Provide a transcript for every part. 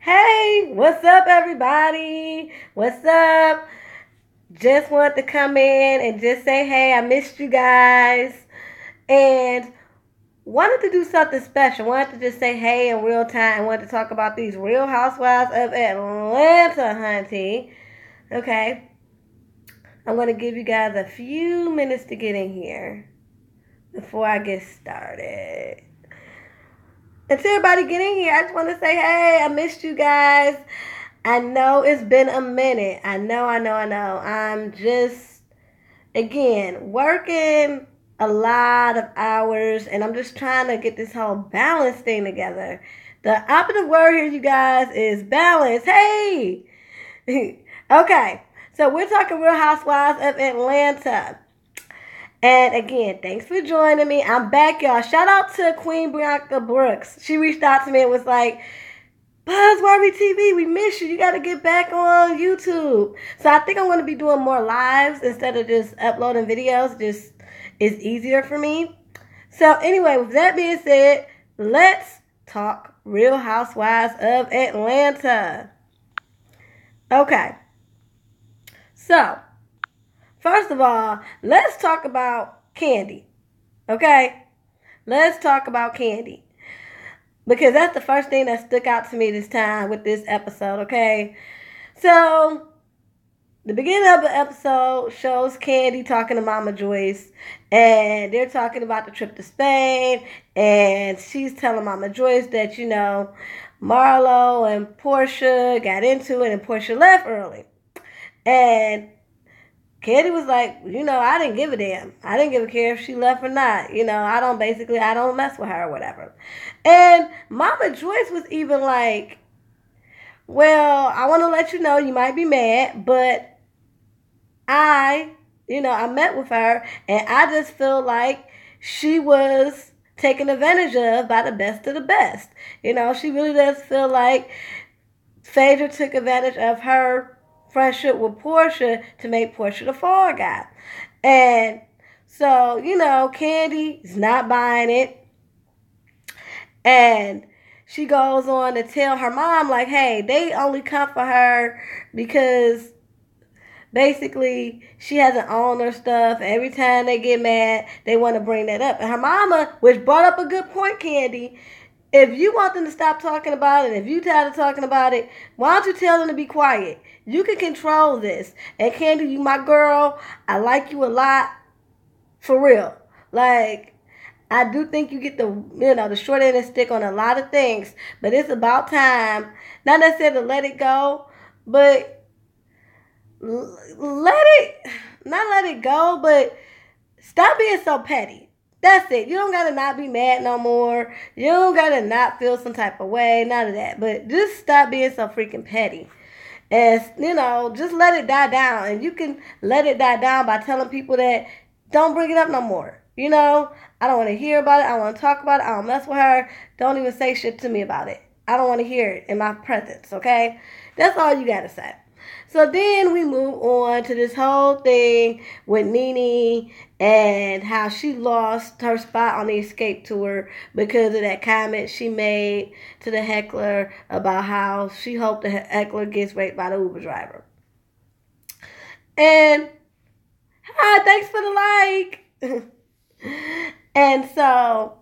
Hey, what's up, everybody? What's up? Just wanted to come in and just say, hey, I missed you guys. And wanted to do something special. Wanted to just say, hey, in real time. Wanted to talk about these real housewives of Atlanta, hunty. Okay, I'm going to give you guys a few minutes to get in here before I get started. Until everybody get in here, I just want to say, hey, I missed you guys. I know it's been a minute. I know. I'm just, again, working a lot of hours, and I'm just trying to get this whole balance thing together. The operative word here, you guys, is balance. Hey! Okay, so we're talking Real Housewives of Atlanta. And again, thanks for joining me. I'm back, y'all. Shout out to Queen Bianca Brooks. She reached out to me and was like, Buzzworthy TV, we miss you. You got to get back on YouTube. So I think I'm going to be doing more lives instead of just uploading videos. Just it's easier for me. So anyway, with that being said, let's talk Real Housewives of Atlanta. Okay. So, first of all, let's talk about Kandi. Okay? Let's talk about Kandi. Because that's the first thing that stuck out to me this time with this episode, okay? So, the beginning of the episode shows Kandi talking to Mama Joyce. And they're talking about the trip to Spain. And she's telling Mama Joyce that, Marlo and Portia got into it and Portia left early. And Kandi was like, I didn't give a damn. I didn't give a care if she left or not. I don't mess with her or whatever. And Mama Joyce was even like, well, I want to let you know you might be mad, but I met with her and I just feel like she was taken advantage of by the best of the best. She really does feel like Phaedra took advantage of her friendship with Portia to make Portia the fall guy. And so, Kandi's not buying it. And she goes on to tell her mom, like, hey, they only come for her because basically she hasn't owned her stuff. Every time they get mad, they want to bring that up. And her mama, which brought up a good point, Kandi, if you want them to stop talking about it, if you tired of talking about it, why don't you tell them to be quiet? You can control this. And Kandi, you my girl. I like you a lot. For real. Like, I do think you get the short end of the stick on a lot of things. But it's about time. Not necessarily to let it go, but not let it go, but stop being so petty. That's it. You don't got to not be mad no more. You don't got to not feel some type of way. None of that. But just stop being so freaking petty. And, just let it die down. And you can let it die down by telling people that don't bring it up no more. I don't want to hear about it. I don't want to talk about it. I don't mess with her. Don't even say shit to me about it. I don't want to hear it in my presence, okay? That's all you got to say. So then we move on to this whole thing with Nene and how she lost her spot on the escape tour because of that comment she made to the heckler about how she hoped the heckler gets raped by the Uber driver. And, hi, thanks for the like. And so,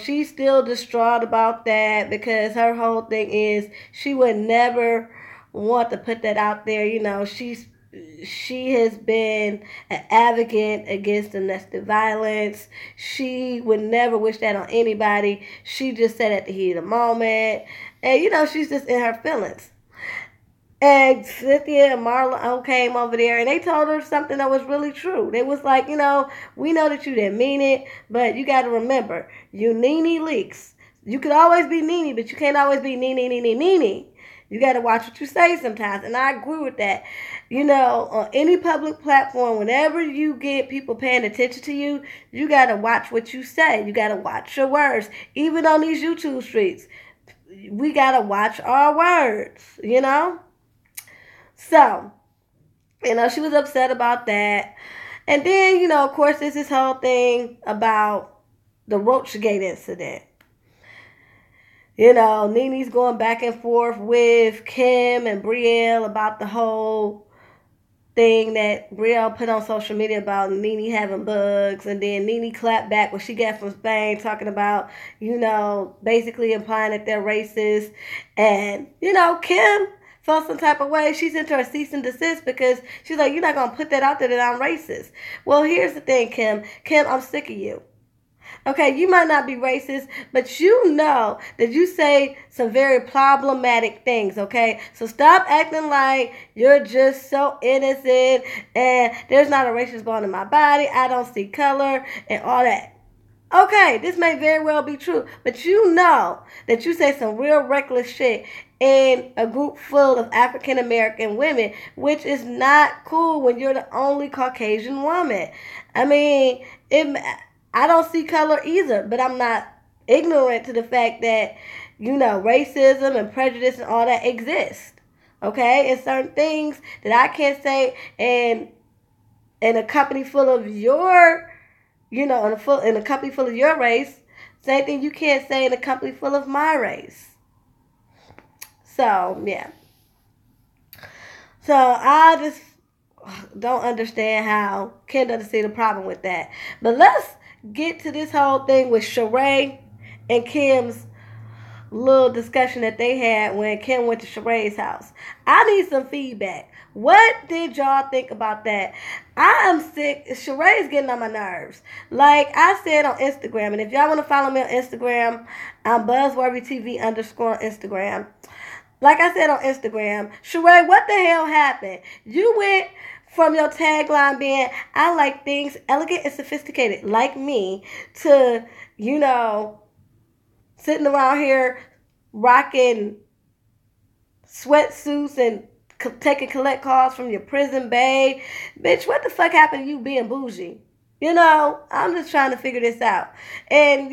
she's still distraught about that because her whole thing is she would never want to put that out there. She has been an advocate against domestic violence. She would never wish that on anybody. She just said at the heat of the moment. And, she's just in her feelings. And Cynthia and Marlo came over there and they told her something that was really true. They was like, we know that you didn't mean it, but you got to remember, you Nene leaks. You could always be Nene, but you can't always be Nene. You got to watch what you say sometimes. And I agree with that. On any public platform, whenever you get people paying attention to you, you got to watch what you say. You got to watch your words. Even on these YouTube streets, we got to watch our words, So, she was upset about that. And then, of course, there's this whole thing about the Roachgate incident. Nene's going back and forth with Kim and Brielle about the whole thing that Brielle put on social media about Nene having bugs, and then Nene clapped back what she got from Spain, talking about, basically implying that they're racist. And, Kim felt some type of way. She's into a cease and desist because she's like, you're not going to put that out there that I'm racist. Well, here's the thing, Kim. Kim, I'm sick of you. Okay, you might not be racist, but you know that you say some very problematic things, okay? So stop acting like you're just so innocent and there's not a racist bone in my body, I don't see color, and all that. Okay, this may very well be true, but you know that you say some real reckless shit in a group full of African American women, which is not cool when you're the only Caucasian woman. I mean, I don't see color either, but I'm not ignorant to the fact that, racism and prejudice and all that exist. Okay? And certain things that I can't say in a company full of your, in a company full of your race, same thing you can't say in a company full of my race. So, yeah. So, I just don't understand how Kim doesn't see the problem with that. But let's get to this whole thing with Sheree and Kim's little discussion that they had when Kim went to Sheree's house. I need some feedback. What did y'all think about that? I am sick. Sheree's getting on my nerves. Like I said on Instagram, and if y'all want to follow me on Instagram, I'm BuzzworthyTV _ on Instagram. Like I said on Instagram, Sheree, what the hell happened? You went from your tagline being, I like things elegant and sophisticated, like me, to, sitting around here rocking sweatsuits and taking collect calls from your prison babe. Bitch, what the fuck happened to you being bougie? I'm just trying to figure this out. And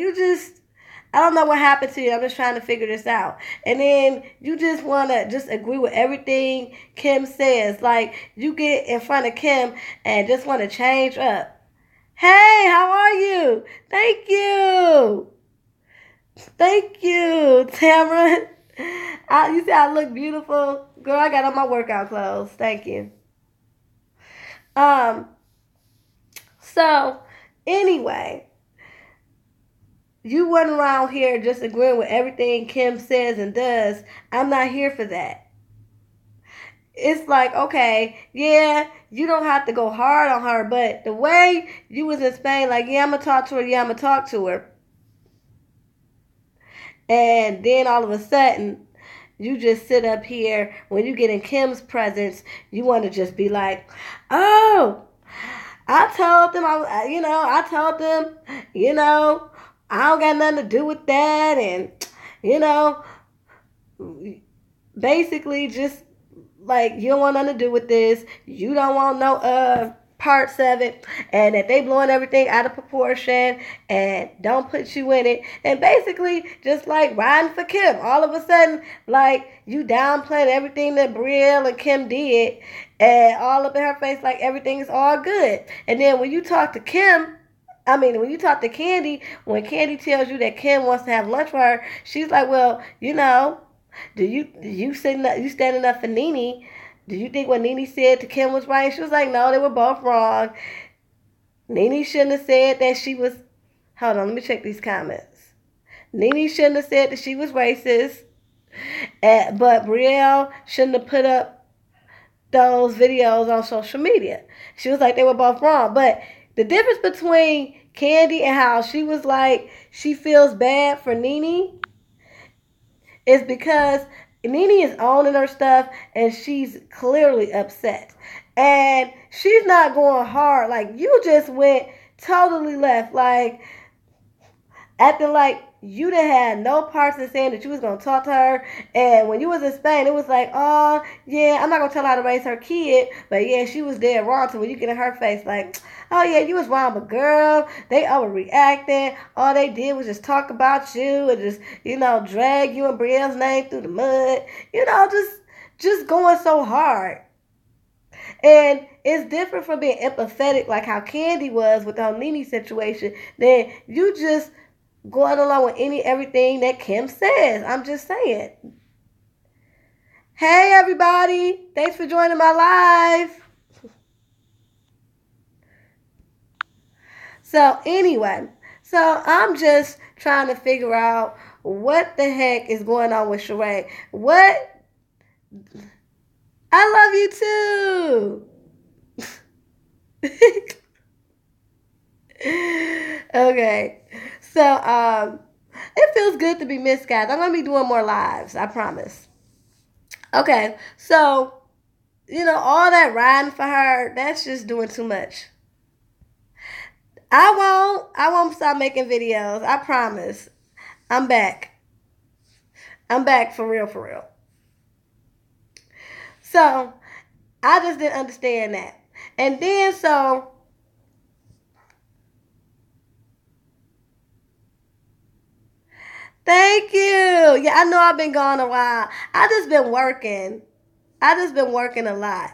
I don't know what happened to you. I'm just trying to figure this out. And then you just want to just agree with everything Kim says. Like, you get in front of Kim and just want to change up. Hey, how are you? Thank you. Thank you, Tamara. You say I look beautiful? Girl, I got on my workout clothes. Thank you. So, anyway. You run around here just agreeing with everything Kim says and does. I'm not here for that. It's like, okay, yeah, you don't have to go hard on her, but the way you was in Spain, like, yeah, I'm going to talk to her, yeah, I'm going to talk to her. And then all of a sudden, you just sit up here, when you get in Kim's presence, you want to just be like, oh, I told them, I don't got nothing to do with that, and, basically just, like, you don't want nothing to do with this, you don't want no parts of it, and that they blowing everything out of proportion, and don't put you in it, and basically just, like, riding for Kim. All of a sudden, like, you downplaying everything that Brielle and Kim did, and all up in her face like everything is all good. And then when you talk to when you talk to Candy, when Candy tells you that Kim wants to have lunch with her, she's like, well, do you standing up for Nene? Do you think what Nene said to Kim was right? She was like, no, they were both wrong. Nene shouldn't have said that she was, hold on, let me check these comments. Nene shouldn't have said that she was racist, but Brielle shouldn't have put up those videos on social media. She was like, they were both wrong, but the difference between Candy and how she was like, she feels bad for Nene is because Nene is owning her stuff and she's clearly upset. And she's not going hard. Like, you just went totally left. Like, acting like you done had no parts in saying that you was going to talk to her. And when you was in Spain, it was like, oh, yeah, I'm not going to tell her how to raise her kid. But, yeah, she was dead wrong. So when you get in her face, like, oh, yeah, you was wrong. But, girl, they overreacted. All they did was just talk about you and just, drag you and Brielle's name through the mud. Just going so hard. And it's different from being empathetic like how Candy was with the whole Nene situation. Then you just going along with everything that Kim says. I'm just saying. Hey everybody, thanks for joining my live. So anyway, so I'm just trying to figure out what the heck is going on with Sheree. What? I love you too. Okay. So it feels good to be missed, guys. I'm gonna be doing more lives, I promise. Okay, so all that riding for her, that's just doing too much. I won't stop making videos. I promise. I'm back. I'm back for real, for real. So I just didn't understand that. And then so thank you. Yeah, I know I've been gone a while. I just been working. I just been working a lot.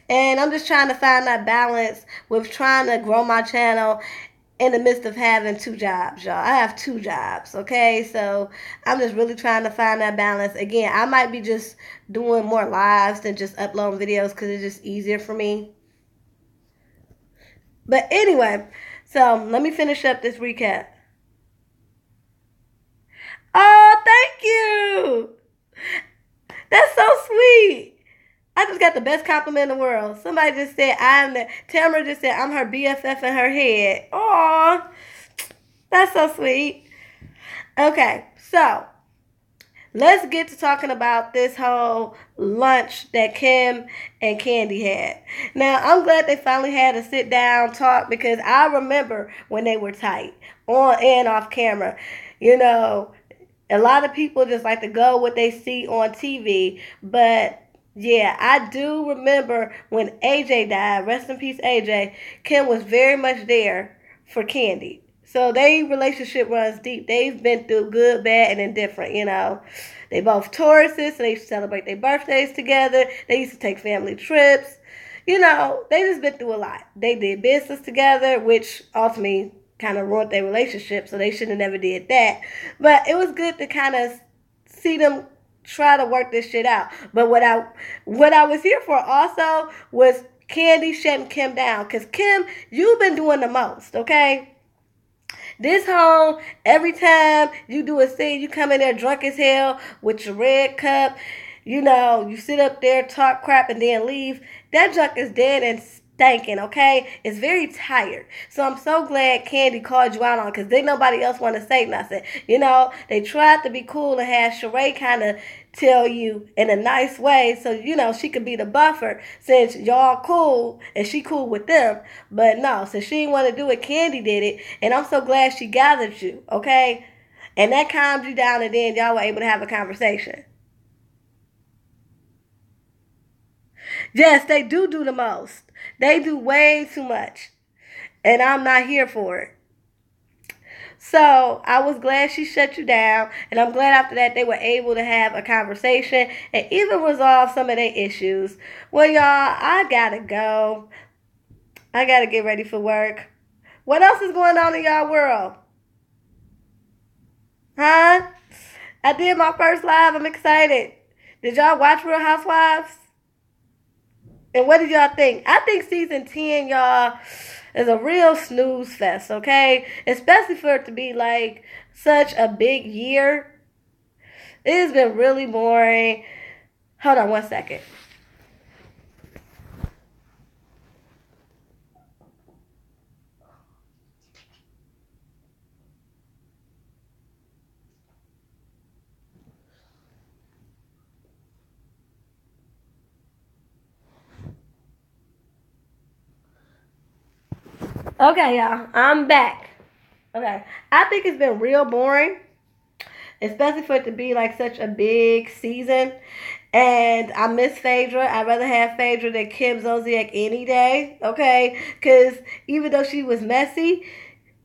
And I'm just trying to find that balance with trying to grow my channel in the midst of having two jobs, y'all. I have two jobs, okay? So I'm just really trying to find that balance. Again, I might be just doing more lives than just uploading videos because it's just easier for me. But anyway, so let me finish up this recap. Oh, thank you. That's so sweet. I just got the best compliment in the world. Somebody just said Tamara just said I'm her BFF in her head. Aw, that's so sweet. Okay, so let's get to talking about this whole lunch that Kim and Candy had. Now, I'm glad they finally had a sit down talk because I remember when they were tight, on and off camera. A lot of people just like to go what they see on TV, but yeah, I do remember when AJ died, rest in peace AJ, Kim was very much there for Candy. So their relationship runs deep. They've been through good, bad, and indifferent. They both Tauruses, so they used to celebrate their birthdays together. They used to take family trips. They just been through a lot. They did business together, which ultimately kind of ruined their relationship, so they should have never did that. But it was good to kind of see them try to work this shit out. But what I was here for also was Candy shutting Kim down. Because Kim, you've been doing the most, okay? This whole, every time you do a scene, you come in there drunk as hell with your red cup. You sit up there, talk crap, and then leave. That junk is dead and stinking, okay? It's very tired. So I'm so glad Candy called you out on it because didn't nobody else want to say nothing. They tried to be cool and have Sheree kind of tell you in a nice way so, she could be the buffer since y'all cool and she cool with them. But no, since she didn't want to do it, Candy did it. And I'm so glad she gathered you, okay? And that calmed you down and then y'all were able to have a conversation. Yes, they do the most. They do way too much. And I'm not here for it. So I was glad she shut you down. And I'm glad after that they were able to have a conversation and even resolve some of their issues. Well, y'all, I gotta go. I gotta get ready for work. What else is going on in y'all world? Huh? I did my first live. I'm excited. Did y'all watch Real Housewives? And what did y'all think? I think season 10, y'all, is a real snooze fest, okay? Especially for it to be like such a big year. It has been really boring. Hold on one second. Okay, y'all, I'm back. Okay, I think it's been real boring, especially for it to be like such a big season. And I miss Phaedra. I'd rather have Phaedra than Kim Zolciak any day, okay? Because even though she was messy,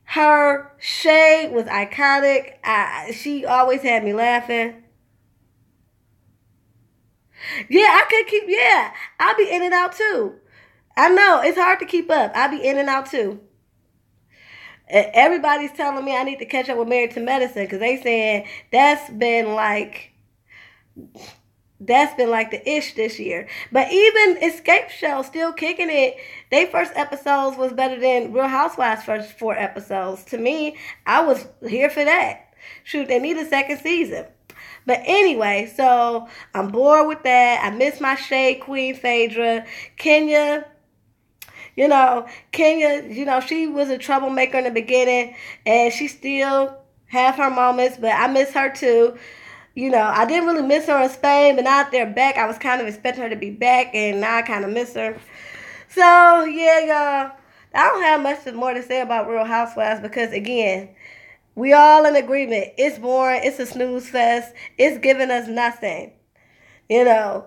her shade was iconic. She always had me laughing. Yeah, I could keep, yeah. I'll be in and out too. I know, it's hard to keep up. I'll be in and out too. Everybody's telling me I need to catch up with Married to Medicine because they saying that's been like the ish this year. But even Escape Show still kicking it. They first episodes was better than Real Housewives first 4 episodes. To me, I was here for that. Shoot, they need a second season. But anyway, so I'm bored with that. I miss my shade queen Phaedra. Kenya, she was a troublemaker in the beginning, and she still have her moments, but I miss her too. I didn't really miss her in Spain, but now that they're back, I was kind of expecting her to be back, and now I kind of miss her. So, yeah, y'all, I don't have much more to say about Real Housewives because, again, we all in agreement. It's boring. It's a snooze fest. It's giving us nothing. You know,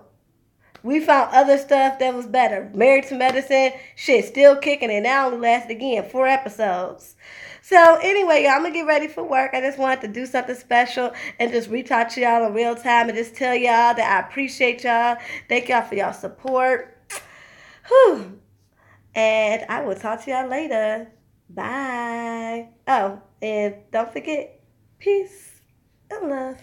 we found other stuff that was better. Married to Medicine, shit, still kicking it. Now only lasted again 4 episodes. So anyway, y'all, I'm gonna get ready for work. I just wanted to do something special and just reach out to y'all in real time and just tell y'all that I appreciate y'all. Thank y'all for y'all support. Whew. And I will talk to y'all later. Bye. Oh, and don't forget, peace and love.